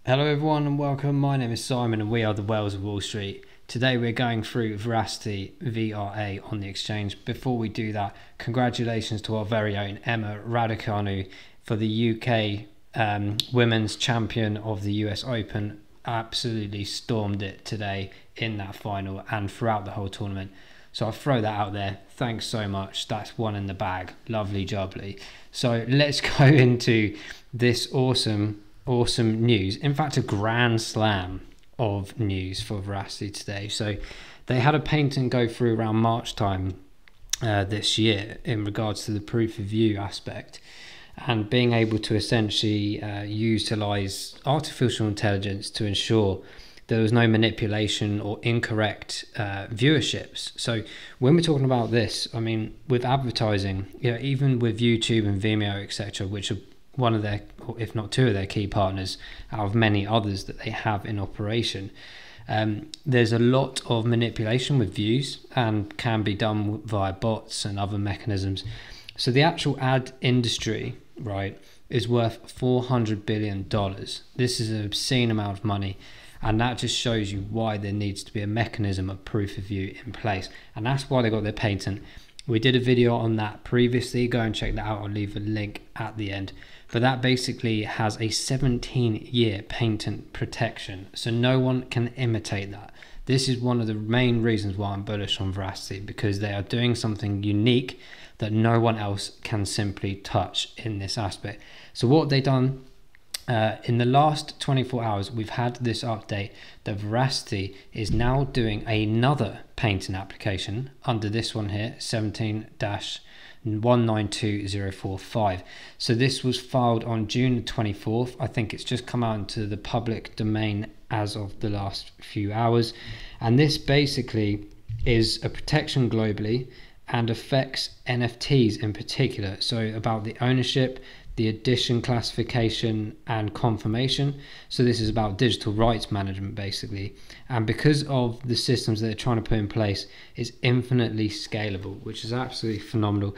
Hello everyone and welcome. My name is Simon and we are the Whales of Wall Street. Today we're going through Verasity VRA on the exchange. Before we do that, congratulations to our very own Emma Raducanu for the UK Women's Champion of the US Open. Absolutely stormed it today in that final and throughout the whole tournament. So I'll throw that out there. Thanks so much. That's one in the bag. Lovely jubbly. So let's go into this awesome news. In fact, a grand slam of news for Veracity today. So they had a patent go through around March time this year in regards to the proof of view aspect and being able to essentially utilize artificial intelligence to ensure there was no manipulation or incorrect viewerships. So when we're talking about this, I mean, with advertising, even with YouTube and Vimeo, etc., which are one of their, or if not two of their key partners out of many others that they have in operation, there's a lot of manipulation with views and can be done via bots and other mechanisms. So the actual ad industry, right, is worth $400 billion. This is an obscene amount of money. And that just shows you why there needs to be a mechanism of proof of view in place. And that's why they got their patent. We did a video on that previously. Go and check that out. I'll leave a link at the end. But that basically has a 17-year patent protection. So no one can imitate that. This is one of the main reasons why I'm bullish on Veracity, because they are doing something unique that no one else can simply touch in this aspect. So what have they done? In the last 24 hours, we've had this update that Veracity is now doing another patent application under this one here, 17-192045. So this was filed on June 24th. I think it's just come out into the public domain as of the last few hours. And this basically is a protection globally and affects NFTs in particular. So about the ownership, the addition, classification and confirmation. So this is about digital rights management basically, and because of the systems that they're trying to put in place, it's infinitely scalable, which is absolutely phenomenal.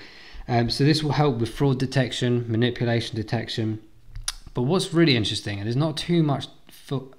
So this will help with fraud detection, manipulation detection. But what's really interesting, and there's not too much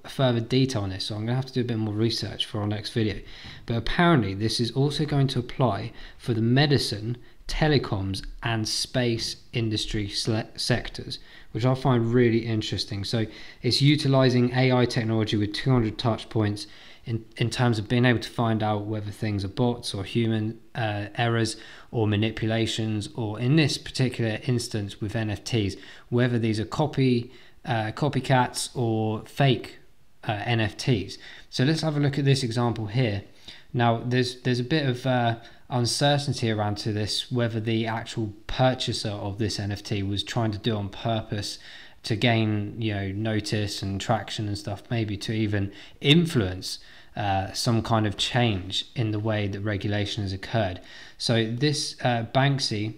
further detail on this, so I'm going to have to do a bit more research for our next video, but apparently this is also going to apply for the medicine, telecoms and space industry sectors, which I find really interesting. So it's utilizing AI technology with 200 touch points in terms of being able to find out whether things are bots or human errors or manipulations, or in this particular instance with NFTs, whether these are copycats or fake NFTs. So let's have a look at this example here. Now there's a bit of uncertainty around to this, whether the actual purchaser of this NFT was trying to do on purpose to gain notice and traction and stuff, maybe to even influence some kind of change in the way that regulation has occurred. So this Banksy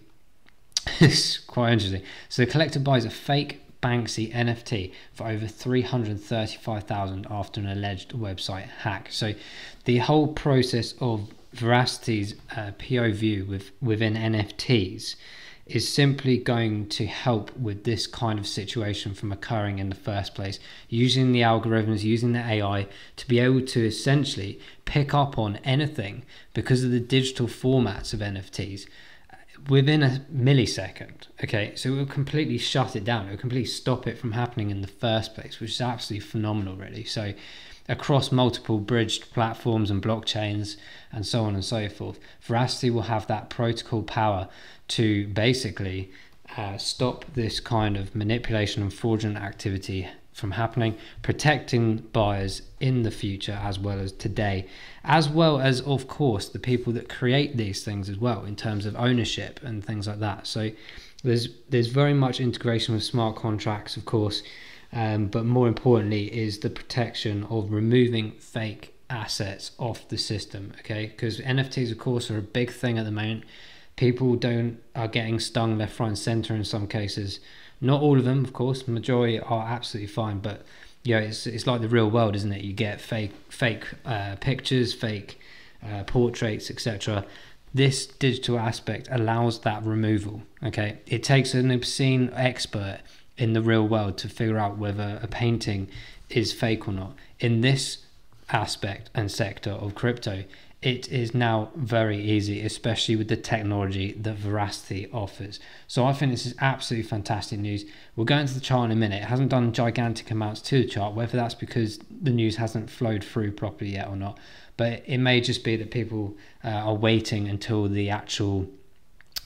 is quite interesting. So the collector buys a fake Banksy NFT for over $335,000 after an alleged website hack. So the whole process of Veracity's PoV within NFTs is simply going to help with this kind of situation from occurring in the first place, using the algorithms, using the AI to be able to essentially pick up on anything because of the digital formats of NFTs within a millisecond. Okay, so it will completely shut it down. It will completely stop it from happening in the first place, which is absolutely phenomenal, really. So across multiple bridged platforms and blockchains and so on and so forth, Veracity will have that protocol power to basically stop this kind of manipulation and fraudulent activity from happening, protecting buyers in the future as well as today, as well as of course the people that create these things as well, in terms of ownership and things like that. So there's very much integration with smart contracts, of course, but more importantly is the protection of removing fake assets off the system. Okay, because NFTs of course are a big thing at the moment. People are getting stung left, right and center in some cases. Not all of them, of course. Majority are absolutely fine, but it's like the real world, isn't it? You get fake pictures, fake portraits, etc. This digital aspect allows that removal. Okay, it takes an obscene expert in the real world to figure out whether a painting is fake or not. In this aspect and sector of crypto, it is now very easy, especially with the technology that Verasity offers. So I think this is absolutely fantastic news. We'll go into the chart in a minute. It hasn't done gigantic amounts to the chart, whether that's because the news hasn't flowed through properly yet or not, but it may just be that people are waiting until the actual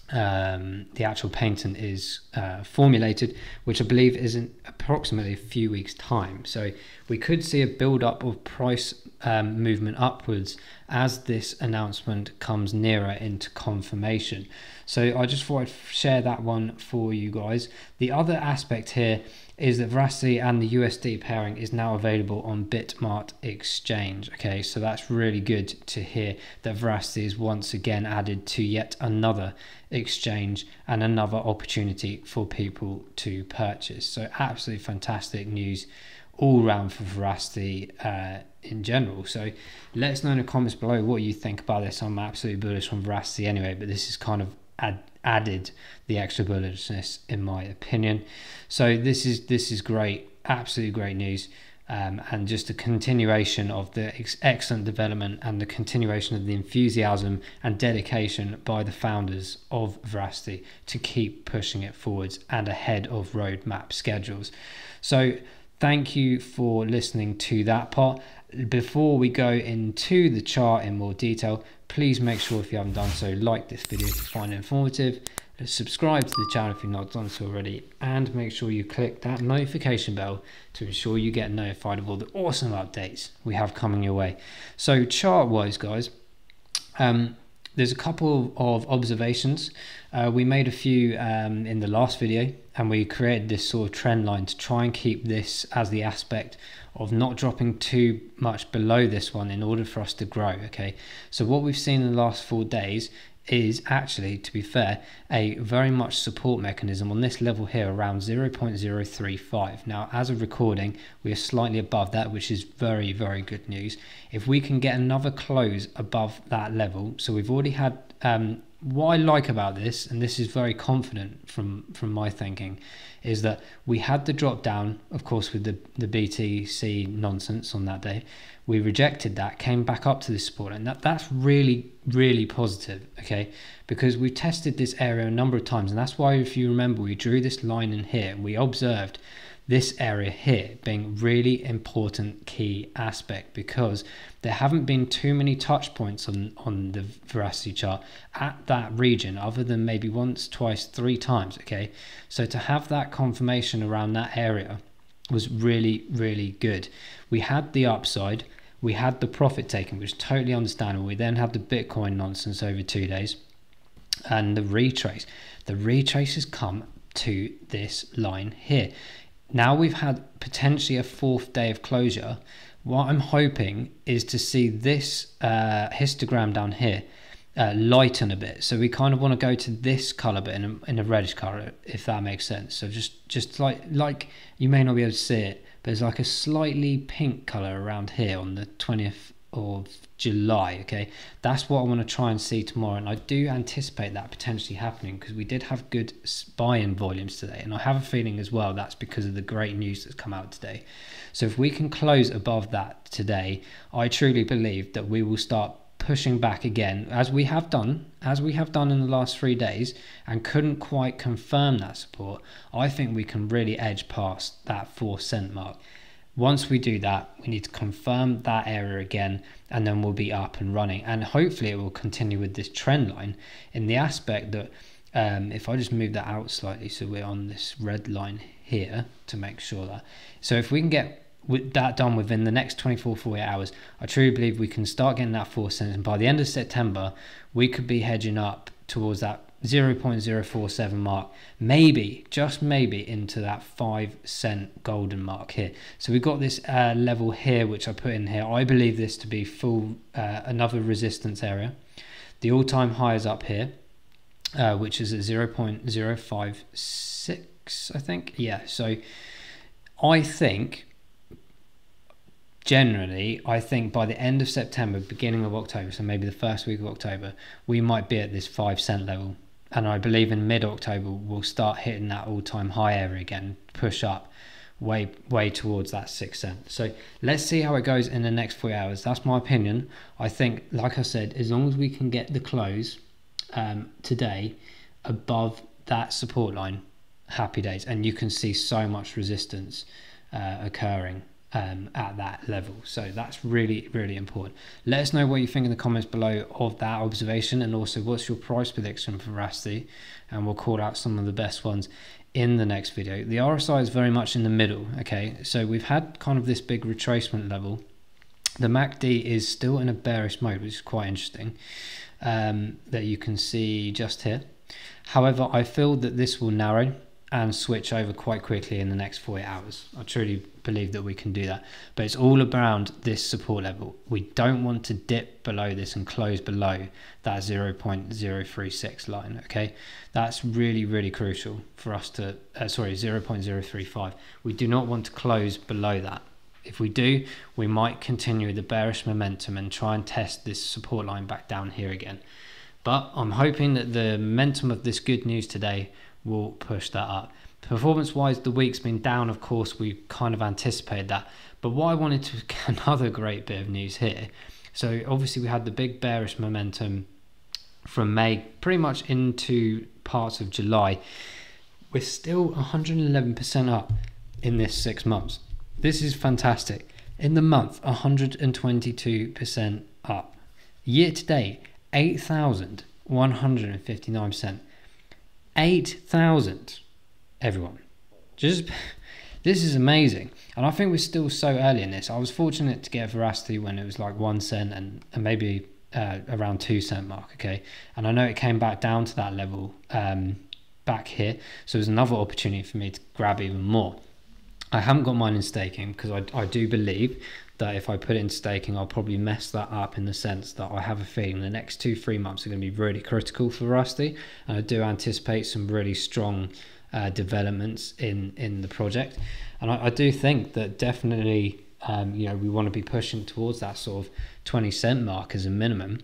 patent is formulated, which I believe is in approximately a few weeks' time. So we could see a build-up of price movement upwards as this announcement comes nearer into confirmation. So I just thought I'd share that one for you guys. The other aspect here is that Verasity and the USD pairing is now available on Bitmart Exchange. Okay, so that's really good to hear that Verasity is once again added to yet another exchange and another opportunity for people to purchase. So absolutely fantastic news all round for Verasity in general. So let us know in the comments below what you think about this. I'm absolutely bullish on Verasity anyway, but this is kind of added the extra bullishness in my opinion. So this is great, absolutely great news, and just a continuation of the excellent development and the continuation of the enthusiasm and dedication by the founders of Verasity to keep pushing it forwards and ahead of roadmap schedules. So thank you for listening to that part. Before we go into the chart in more detail, please make sure, if you haven't done so, like this video if you find it informative, subscribe to the channel if you've not done so already, and make sure you click that notification bell to ensure you get notified of all the awesome updates we have coming your way. So chart wise, guys, there's a couple of observations. We made a few in the last video, and we created this sort of trend line to try and keep this as the aspect of not dropping too much below this one in order for us to grow. Okay, so what we've seen in the last 4 days is actually, to be fair, a very much support mechanism on this level here around 0.035. Now, as of recording, we are slightly above that, which is very, very good news. If we can get another close above that level, so we've already had what I like about this, and this is very confident from my thinking, is that we had the drop down, of course, with the BTC nonsense on that day. We rejected that, came back up to this support, and that's really, really positive, okay? Because we tested this area a number of times, and that's why, if you remember, we drew this line in here, and we observed this area here being really important key aspect, because there haven't been too many touch points on the Verasity chart at that region, other than maybe once, twice, 3 times, okay? So to have that confirmation around that area was really, really good. We had the upside, we had the profit taken, which is totally understandable. We then had the Bitcoin nonsense over 2 days, and the retrace. The retrace has come to this line here. Now we've had potentially a 4th day of closure. What I'm hoping is to see this histogram down here lighten a bit. So we kind of want to go to this color, but in a reddish color, if that makes sense. So just like you may not be able to see it, but there's like a slightly pink color around here on the 20th of July. Okay, that's what I want to try and see tomorrow, and I do anticipate that potentially happening, because we did have good buy-in volumes today, and I have a feeling as well that's because of the great news that's come out today. So if we can close above that today, I truly believe that we will start pushing back again, as we have done in the last 3 days, and couldn't quite confirm that support. I think we can really edge past that 4 cent mark. Once we do that, we need to confirm that area again, and then we'll be up and running, and hopefully it will continue with this trend line in the aspect that if I just move that out slightly, so we're on this red line here to make sure that, so if we can get with that done within the next 24-48 hours, I truly believe we can start getting that 4 cents, and by the end of September we could be hedging up towards that 0.047 mark, maybe, just maybe, into that 5 cent golden mark here. So we've got this level here, which I put in here. I believe this to be full another resistance area. The all-time high is up here, which is at 0.056, I think. Yeah, so I think generally, I think by the end of September, beginning of October, so maybe the first week of October, we might be at this 5 cent level. and I believe in mid-October we'll start hitting that all-time high area again, push up way towards that 6 cent. So let's see how it goes in the next 4 hours. That's my opinion. I think, like I said, as long as we can get the close today above that support line, happy days. And you can see so much resistance occurring at that level. So that's really, really important. Let us know what you think in the comments below of that observation, and also what's your price prediction for Verasity, and we'll call out some of the best ones in the next video. The RSI is very much in the middle. Okay, so we've had kind of this big retracement level. The MACD is still in a bearish mode, which is quite interesting, that you can see just here. However, I feel that this will narrow and switch over quite quickly in the next 48 hours. I truly believe that we can do that, but it's all around this support level. We don't want to dip below this and close below that 0.036 line. Okay, that's really, really crucial for us to 0.035. We do not want to close below that. If we do, we might continue the bearish momentum and try and test this support line back down here again. But I'm hoping that the momentum of this good news today will push that up. Performance wise, the week's been down, of course, we kind of anticipated that. But what I wanted to get another great bit of news here. So obviously we had the big bearish momentum from May pretty much into parts of July. We're still 111% up in this 6 months. This is fantastic. In the month, 122% up. Year to date, 8,159%. 8,000, everyone. Just, this is amazing. And I think we're still so early in this. I was fortunate to get Verasity when it was like 1 cent and maybe around 2 cent mark. Okay, and I know it came back down to that level back here, so there's another opportunity for me to grab even more. I haven't got mine in staking because I do believe that if I put it in staking, I'll probably mess that up, in the sense that I have a feeling the next 2-3 months are going to be really critical for Verasity, and I do anticipate some really strong developments in the project. And I do think that definitely you know, we want to be pushing towards that sort of 20 cent mark as a minimum.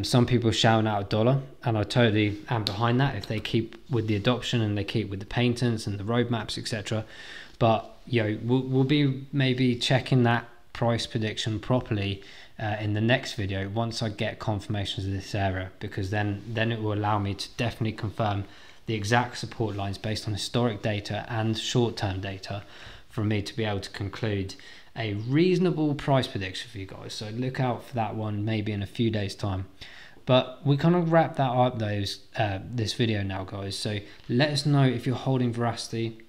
Some people are shouting out $1, and I totally am behind that if they keep with the adoption and they keep with the patents and the roadmaps, etc. But you know, we'll be maybe checking that price prediction properly in the next video once I get confirmations of this area, because then it will allow me to definitely confirm the exact support lines based on historic data and short-term data for me to be able to conclude a reasonable price prediction for you guys. So look out for that one maybe in a few days time. But we kind of wrap that up this video now, guys. So let us know if you're holding Verasity.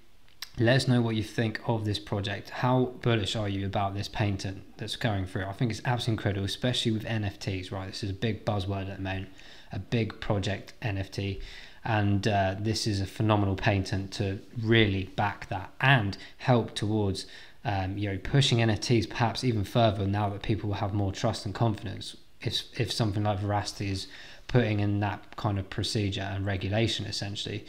Let us know what you think of this project. How bullish are you about this patent that's going through? I think it's absolutely incredible, especially with NFTs, right? This is a big buzzword at the moment, a big project NFT. And this is a phenomenal patent to really back that and help towards you know, pushing NFTs perhaps even further now that people will have more trust and confidence if something like Verasity is putting in that kind of procedure and regulation, essentially.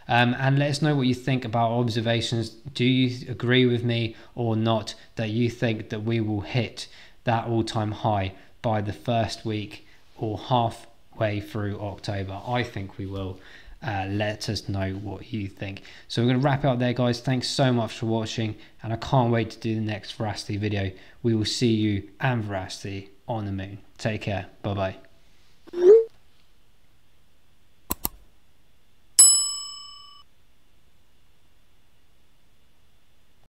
And let us know what you think about our observations. Do you agree with me or not that you think that we will hit that all-time high by the first week or halfway through October? I think we will. Let us know what you think. So we're going to wrap it up there, guys. Thanks so much for watching, and I can't wait to do the next Verasity video. We will see you and Verasity on the moon. Take care. Bye bye.